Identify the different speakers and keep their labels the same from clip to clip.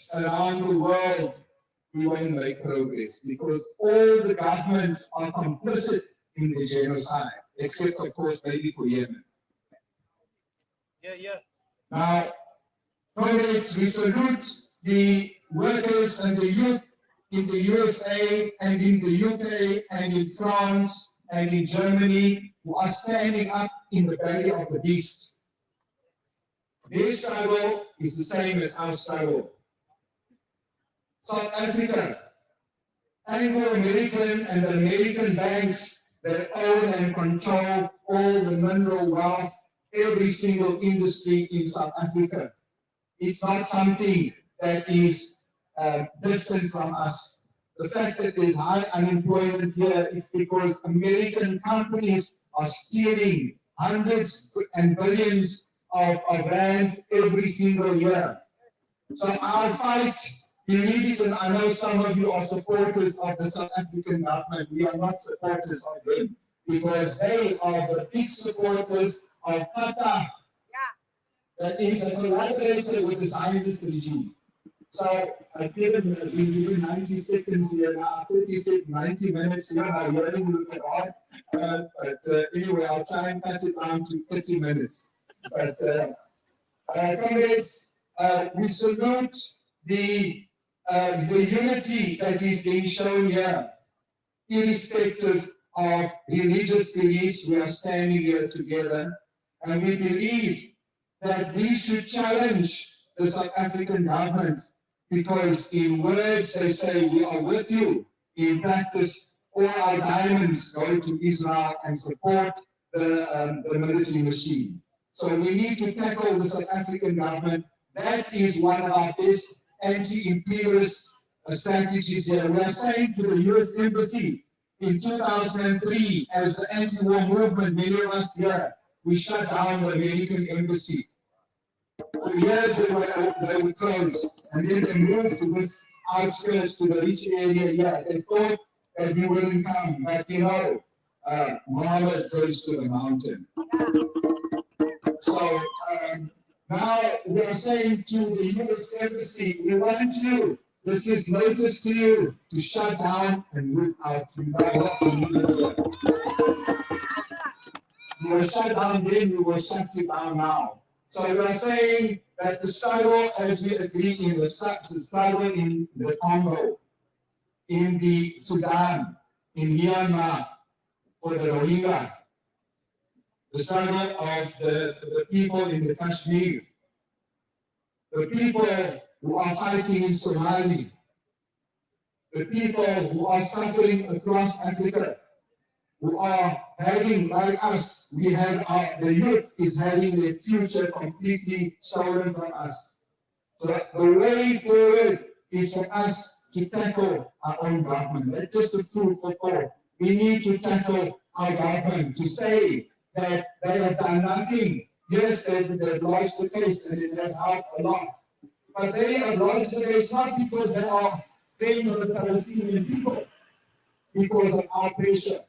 Speaker 1: peace around the world, we won't make progress because all the governments are complicit in the genocide, except, of course, maybe for Yemen. Now, comrades, we salute the workers and the youth in the USA and in the UK and in France and in Germany who are standing up in the belly of the beast. Their struggle is the same as our struggle. South Africa, Anglo-American and the American banks that own and control all the mineral wealth, every single industry in South Africa. It's not something that is distant from us. The fact that there's high unemployment here is because American companies are stealing hundreds and billions of rands every single year. So our fight, believe it, and I know some of you are supporters of the South African government. We are not supporters of them because they are the big supporters of Fatah. That is a collaborator with the Zionist regime. So I've given 90 seconds here now, 90 minutes here. I'm running a little bit on. But anyway, I'll try and cut it down to 30 minutes. But comrades, we salute the unity that is being shown here, irrespective of religious beliefs. We are standing here together, and we believe that we should challenge the South African government because in words they say we are with you, in practice all our diamonds go to Israel and support the military machine. So we need to tackle the South African government. That is one of our best anti-imperialist strategies here. We are saying to the US Embassy in 2003, as the anti-war movement, many of us here, we shut down the American embassy. For years they were closed, and then they moved to this outskirts, to the rich area here. They thought that we wouldn't come, but you know, Muhammad goes to the mountain. So now we are saying to the US Embassy, we want you, this is notice to you, to shut down and move out. You were shut down then, we will shut you down now. So we are saying that the struggle, as we agree in the struggle in the Congo, in the Sudan, in Myanmar, for the Rohingya, the struggle of the people in the Kashmir, the people who are fighting in Somalia, the people who are suffering across Africa, who are having, like us, we have the youth is having their future completely stolen from us. So the way forward is for us to tackle our own government. That's just a food for thought. We need to tackle our government to say that they have done nothing. Yes, they've lost the case and it has helped a lot. But they have lost the case not because they are friends of the Palestinian people, because of our pressure.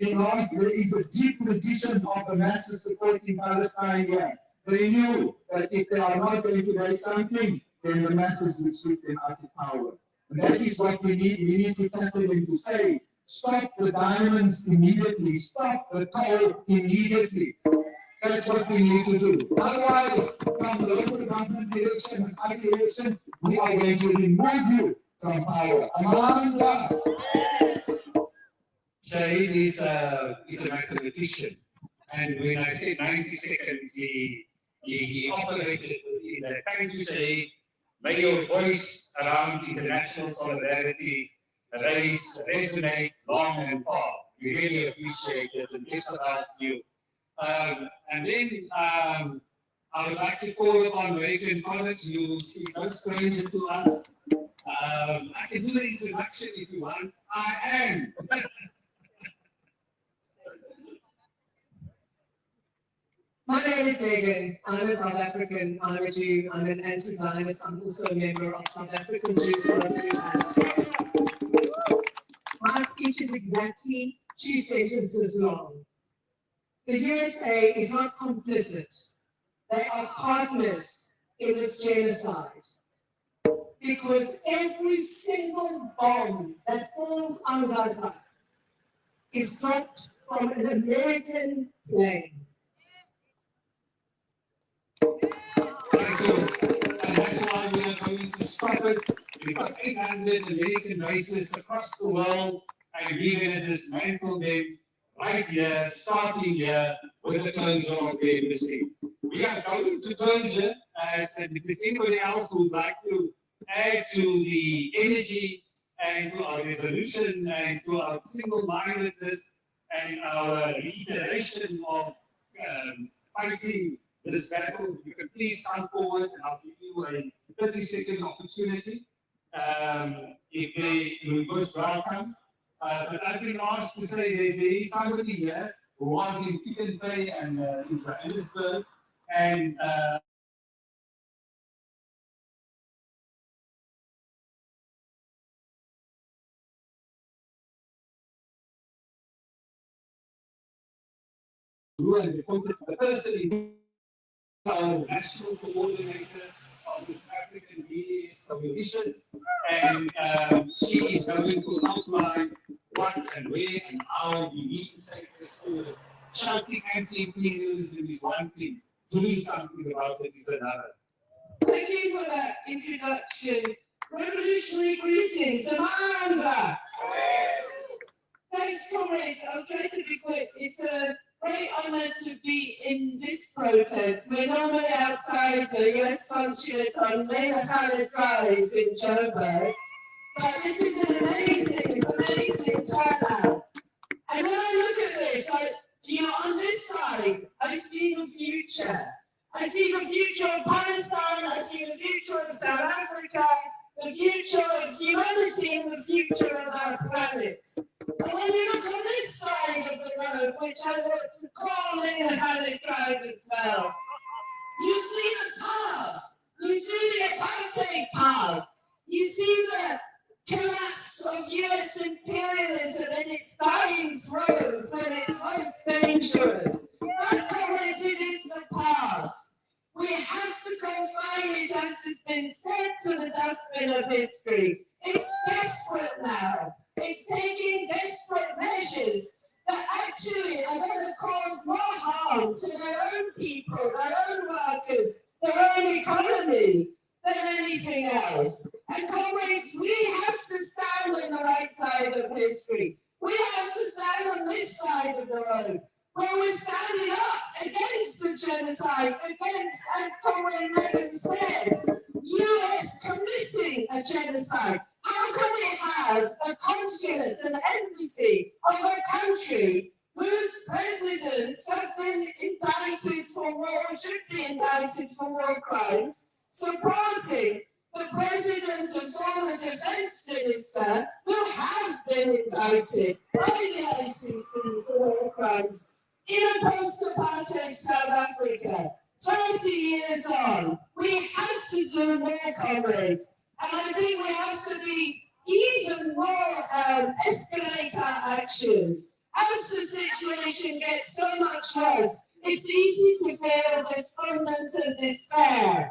Speaker 1: There is a deep tradition of the masses supporting Palestine here. They knew that if they are not going to make something, then the masses will sweep them out of power. And that is what we need. We need to tackle them to say, stop the diamonds immediately, stop the coal immediately. That's what we need to do. Otherwise, come the local government election and other election, we are going to remove you from power. Amanda! Shahid is a mathematician, and when I said 90 seconds, he operated within that. Thank you, Shahid. May your voice around international solidarity resonate long and far. We really appreciate it, and best of luck to you. And then I would like to call upon American College. You see, no stranger to us. I can do the introduction if you want. I am.
Speaker 2: My name is Megan. I'm a South African. I'm a Jew. I'm an anti-Zionist. I'm also a member of South African Jews for My speech is exactly 2 sentences long. The USA is not complicit. They are partners in this genocide. because every single bomb that falls on Gaza is dropped from an American plane.
Speaker 1: Thank you. And that's why we are going to stop it. We've got 800 American bases across the world, and we're going to dismantle them right here, starting here with the closure of the embassy. We are going to closure, and if there's anybody else who would like to add to the energy and to our resolution and to our single-mindedness and our reiteration of fighting this battle, you can please come forward and I'll give you a 30-second opportunity. If you most welcome. But I've been asked to say that there is somebody here who was in Picket and in Johannesburg, and the person in our national coordinator of this African BDS Commission, and she is going to outline what and where and how we need to take this forward. Shouting anti-imperialism is one thing, doing something about it is another.
Speaker 2: Thank you for that introduction. Revolutionary greetings, Amanda. Thanks, comrades. I'll try to be quick. It's a great honor to be in this protest. We're normally outside the US consulate on Lena Drive in Joburg, but this is an amazing, amazing turnout. And when I look at this, on this side, I see the future. I see the future of Palestine, I see the future of South Africa, the future of humanity, and the future of our planet. And when you look on this side of the road, which I want to call Lena Drive as well, you see the past, you see the apartheid past, you see the collapse of US imperialism in its dying throes when it's most dangerous. That corrected is the past. We have to confine it, as has been said, to the dustbin of history. It's desperate now. It's taking desperate measures that actually are going to cause more harm to their own people, their own workers, their own economy than anything else. And comrades, we have to stand on the right side of history. We have to stand on this side of the road, where we're standing up against the genocide, against, as Comrade Megan said, US committing a genocide. How can we have a consulate, an embassy of a country whose presidents have been indicted for war, should be indicted for war crimes, supporting the president and former defense minister who have been indicted by the ICC for war crimes in a post-apartheid South Africa? 30 years on, we have to do more, comrades. And I think we have to be even more escalate our actions. As the situation gets so much worse, it's easy to feel despondent and despair.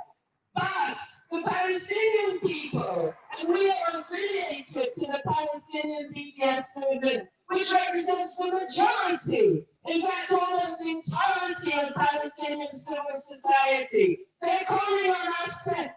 Speaker 2: But the Palestinian people, and we are affiliated to the Palestinian BDS movement, which represents the majority, in fact, almost the entirety of Palestinian civil society. They're calling on us to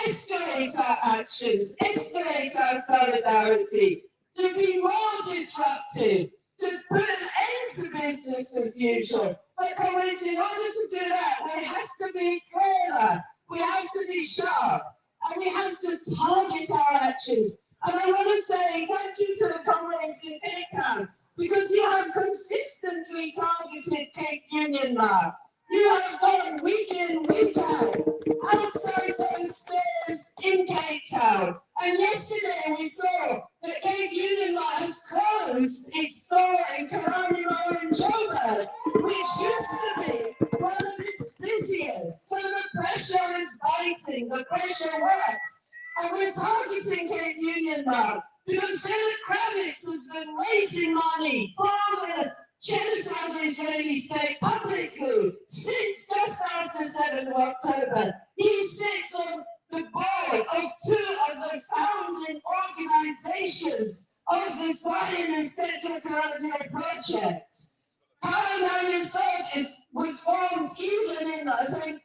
Speaker 2: escalate our actions, escalate our solidarity, to be more disruptive, to put an end to business as usual. But comrades, in order to do that, we have to be clearer. We have to be sharp, and we have to target our actions. And I want to say thank you to the comrades in Cape Town, because you have consistently targeted Cape Union now. You have gone week in, week out, outside those stairs in Cape Town. And yesterday we saw that Cape Union has closed its store in Karanimo in Joburg, which used to be one of its busiest. So the pressure is biting, the pressure works. And we're targeting Cape Union now because Philip Kravitz has been raising money for the genocide of Israeli state publicly since just after 7th of October. He sits on the board of two of the founding organizations of the Zionist Central Colonial Project. Colonial Research was formed even in, I think,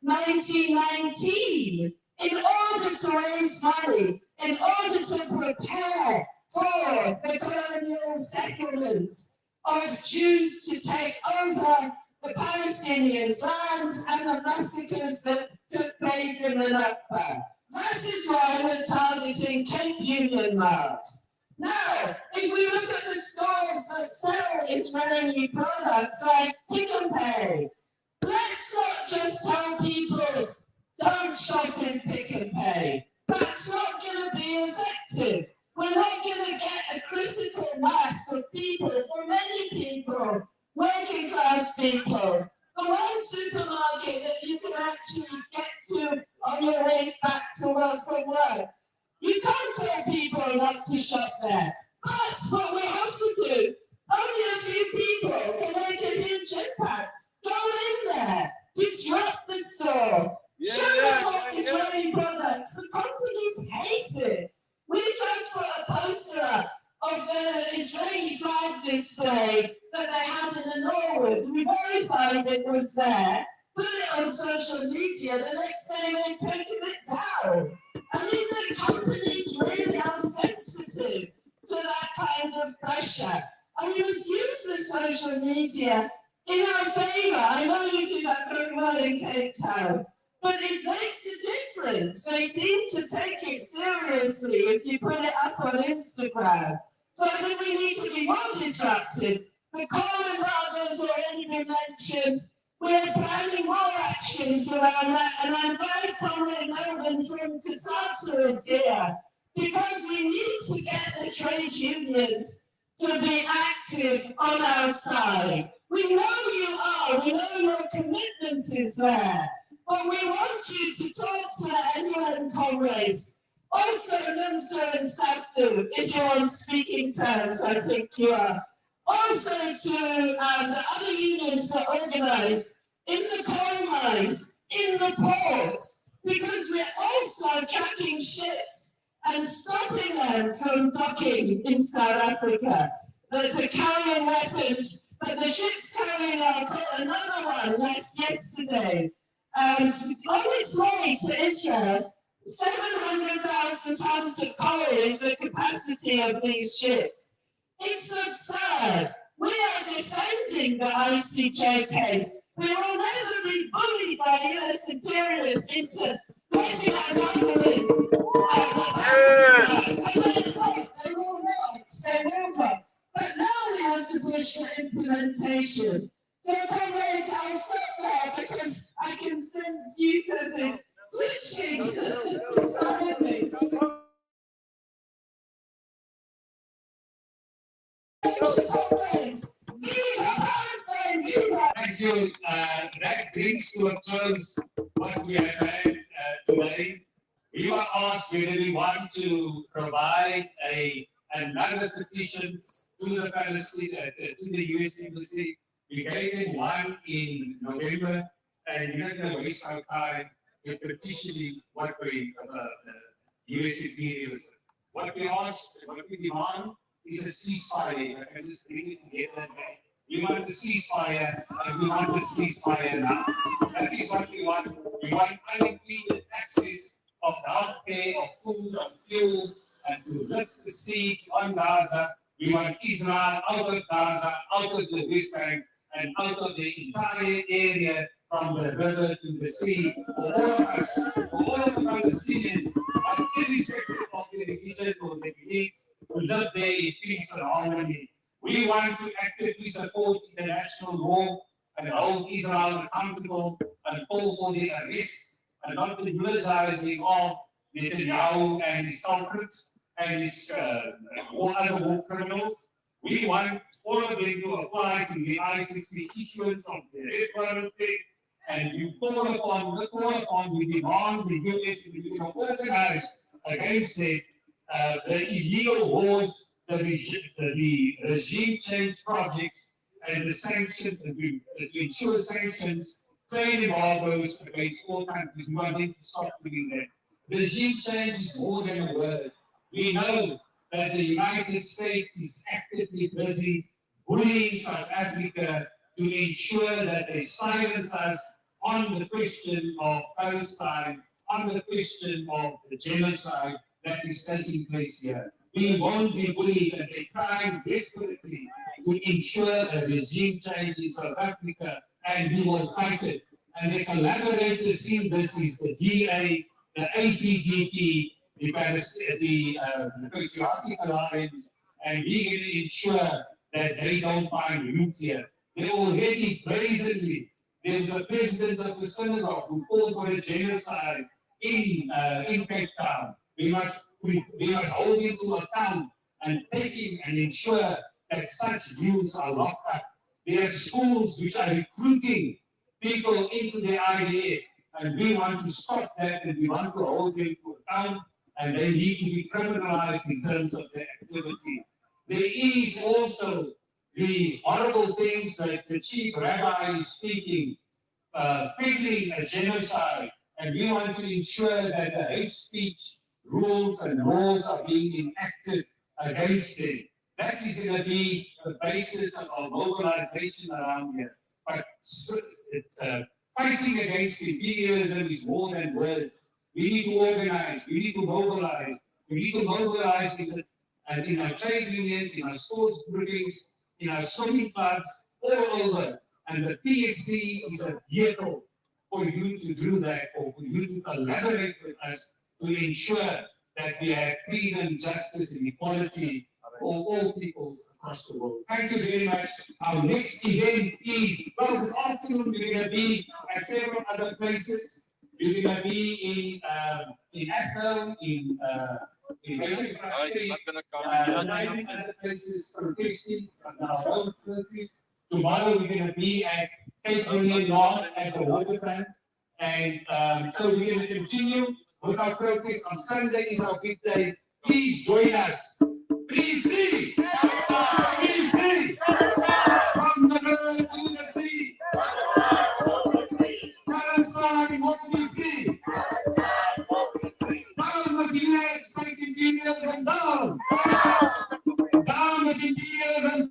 Speaker 2: 1919 in order to raise money, in order to prepare for the colonial settlement of Jews to take over the Palestinians' land and the massacres that took place in the Nakba. That is why we're targeting Cape Union Mart. Now, if we look at the stores that sell Israeli products like Pick and Pay, let's not just tell people don't shop in Pick and Pay. That's not going to be effective. We're not going to get a critical mass of people, for many people, working class people. The one supermarket that you can actually get to on your way back to work from work. You can't tell people not to shop there. But what we have to do, only a few people can make a huge impact. Go in there, disrupt the store, show them what Israeli products. The companies hate it. We just put a poster up of the Israeli flag display that they had in the Norwood. We verified it was there, put it on social media. The next day they'd taken it down. I mean, the companies really are sensitive to that kind of pressure. And we must use the social media in our favour. I know you do that very well in Cape Town, but it makes a difference. They seem to take it seriously if you put it up on Instagram. So I think we need to be more disruptive. The coal embargo's already been mentioned. We're planning more actions around that, and I'm glad Comrade Melvin from Kasatsu is here, because we need to get the trade unions to be active on our side. We know you are, we know your commitment is there, but we want you to talk to the NUN comrades. Also, Numsa and Saftu, if you're on speaking terms, I think you are. Also to the other unions that organise in the coal mines, in the ports, because we're also tracking ships and stopping them from docking in South Africa that are carrying weapons. But the ships carrying our coal, another one left yesterday, and on its way to Israel. 700,000 tons of coal is the capacity of these ships. It's absurd. We are defending the ICJ case. We will never be bullied by US imperialists into letting our government they will not. But now we have to push for implementation. So comrades, I'll stop there because I can sense Yusuf is twitching beside me.
Speaker 1: Thank you. That brings to a close what we have had today. We were asked whether we want to provide another petition to the Palestinian, to the US Embassy. We gave them one in November, and we're not going to waste our time with petitioning what we, US imperialism. What we ask, what we demand is a ceasefire. I can just bring it together. We want a ceasefire, and we want a ceasefire now. That is what we want. We want unimpeded access of healthcare, of food, of fuel, and to lift the siege on Gaza. We want Israel out of Gaza, out of the West Bank, and out of the entire area from the river to the sea. For all of us, for all of the Palestinians, irrespective of their religion or their beliefs, to live there in peace and harmony. We want to actively support international law and hold Israel accountable and call for the arrest and not the eulogizing of Netanyahu and his culprits and his all other war criminals. We want all of them to apply to the ICC issuance of the red warrant, and we call upon, we demand the US to become organized against it, the illegal wars, the regime change projects, and the sanctions, to ensure sanctions trade embargoes against all countries. We want them to stop doing that. Regime change is more than a word. We know that the United States is actively busy bullying South Africa to ensure that they silence us on the question of Palestine, on the question of the genocide that is taking place here. We won't be bullied, and they're trying desperately to ensure a regime change in South Africa, and we will fight it. And the collaborators in this is the DA, the ACGP, the Patriotic Alliance, and we're going to ensure that they don't find root here. They already brazenly, there was a president of the synagogue who called for a genocide in Cape Town. We must hold him to account and take him and ensure that such views are locked up. There are schools which are recruiting people into the IDF, and we want to stop that, and we want to hold them to account, and they need to be criminalized in terms of their activity. There is also the horrible things that the chief rabbi is speaking, peddling a genocide, and we want to ensure that the hate speech rules and laws are being enacted against them. That is going to be the basis of our mobilization around here. But fighting against imperialism is more than words. We need to organize, we need to mobilize, we need to mobilize in our trade unions, in our sports groupings, in our swimming clubs, all over. And the PSC is a vehicle for you to do that, or for you to collaborate with us to ensure that we have freedom, justice, and equality for all peoples across the world. Thank you very much. Our next event is, well, this afternoon we're going to be at several other places. We're going to be in Echo, in nine other places protesting on our own countries. Tomorrow we're going to be at Cape Union Lawn at the waterfront. And so we're going to continue with our protest. On Sunday is our big day. Please join us. Free, free! Free, free! From the river to the sea! Palestine must be free! Down with the United States imperialism, down! Down with imperialism,